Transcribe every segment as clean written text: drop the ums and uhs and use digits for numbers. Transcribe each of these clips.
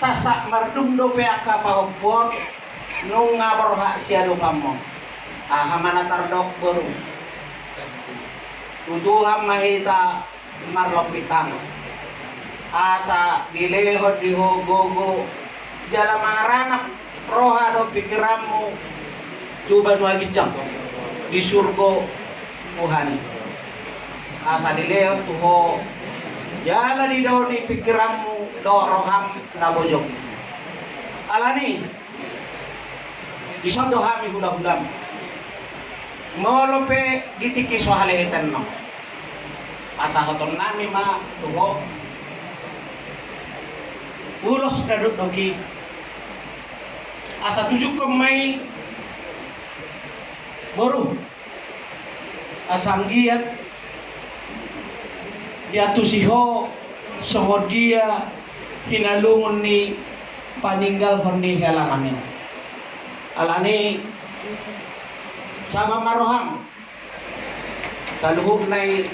sasak mardum do peaka pahopor nung ngabarha siado pammo hamana tardok baru tuduham mahita marlok pitang asa dilehot dihogogo jala mangaranak roha do pikiranmu tuban wagijang di surga Tuhan asa dilehot tuho jala di dauni pikiranmu do roham nabojok alani isang dohami hula-hulam molope ditiki sohale etenno asa hoton nami ma tuho ulos dadut doki asa tujuh kemai boru asanggiat diatusiho songodia hinalungun ni paninggal honni helamin alani sama maroham kaluhub nai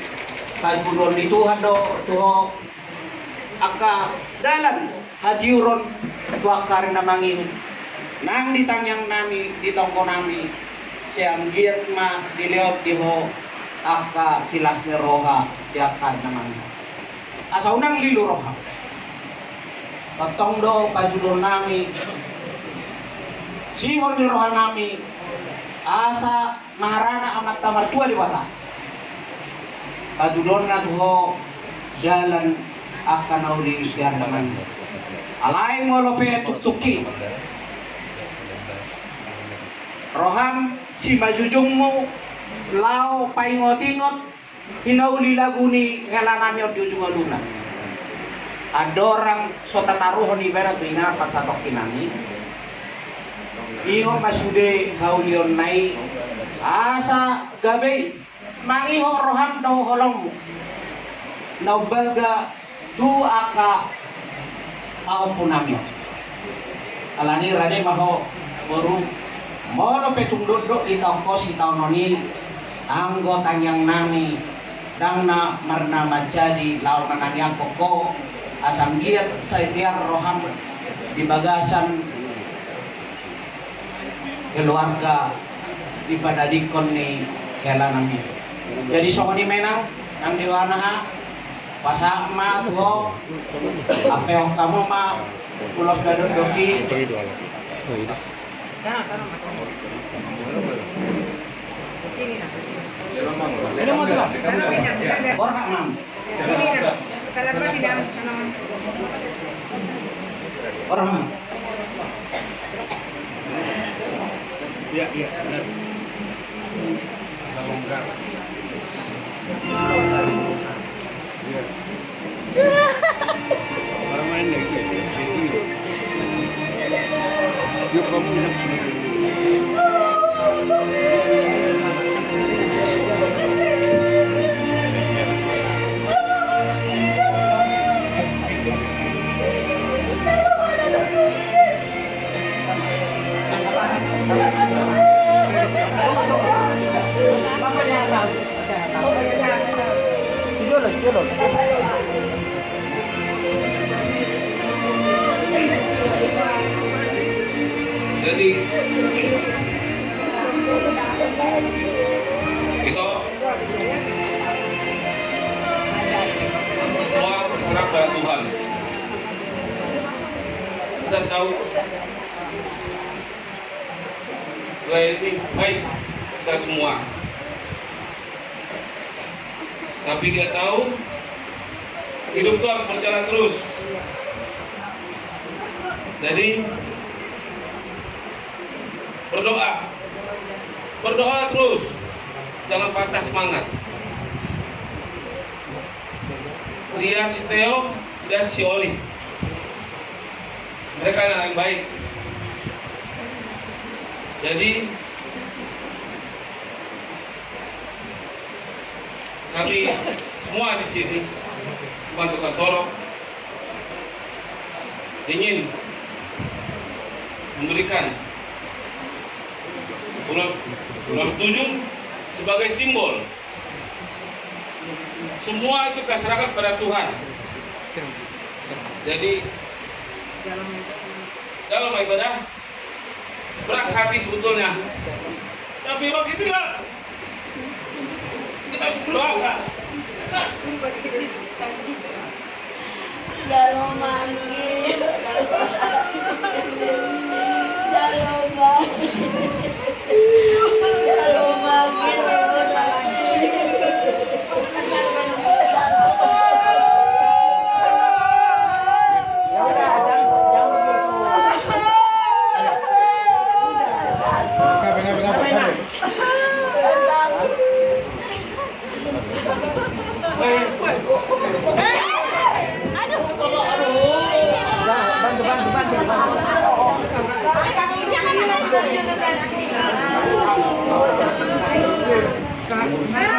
kalpulon ni Tuhan do tuho aka dalan hajiuron tuakar na mangin nang ditangyang nami ditongko nami siang giat ma dileot diho aka silas ni roha diakar na mangin asa unang lilu roha patong do kajulon nami sihor ni roha nami asa maharana amat tamar tua di wata kajulon na tuho jalan akan nauli istiar naman alay mo lope tuktuki roham si majujung mo lao paingot-ingot hinauli lagu ni helanami o diujung aluna adorang sota taruhon ibera tu ingat pat satok kinami ingo masude haulion nai asa gabe mangiho roham tau holong naubalga tu aka ako punamyo alani rade maho baru molo petungdodok di tongko si taunoni anggota yang nami dangna marna majadi lau nananyang koko asam giat saitiar roham di bagasan keluarga di padadikon ni kela nami jadi songoni menang nang diwana ha pasak ma tuho apeo kamu ma ulos dadut doki sana sini nak sini mau tuh sana pindah orhak mam sini nak salah pindah sana orhak mam iya benar salonggar orang main lagi yuk kamu enak jadi itu semua berserah pada Tuhan. Kita tahu selain ini baik kita semua, tapi kita tahu hidup itu harus berjalan terus. Jadi berdoa terus, jangan patah semangat. Lihat si Theo dan si Oli, mereka yang baik. Jadi kami semua di sini bantu tolong ingin memberikan ulos 7 sebagai simbol. Semua itu kita serahkan pada Tuhan. Jadi dalam ibadah berat hati sebetulnya. Tapi beginilah kita doakan. Shalom manggil, shalom Ya udah, jangan begitu. Apa enak? Bantu.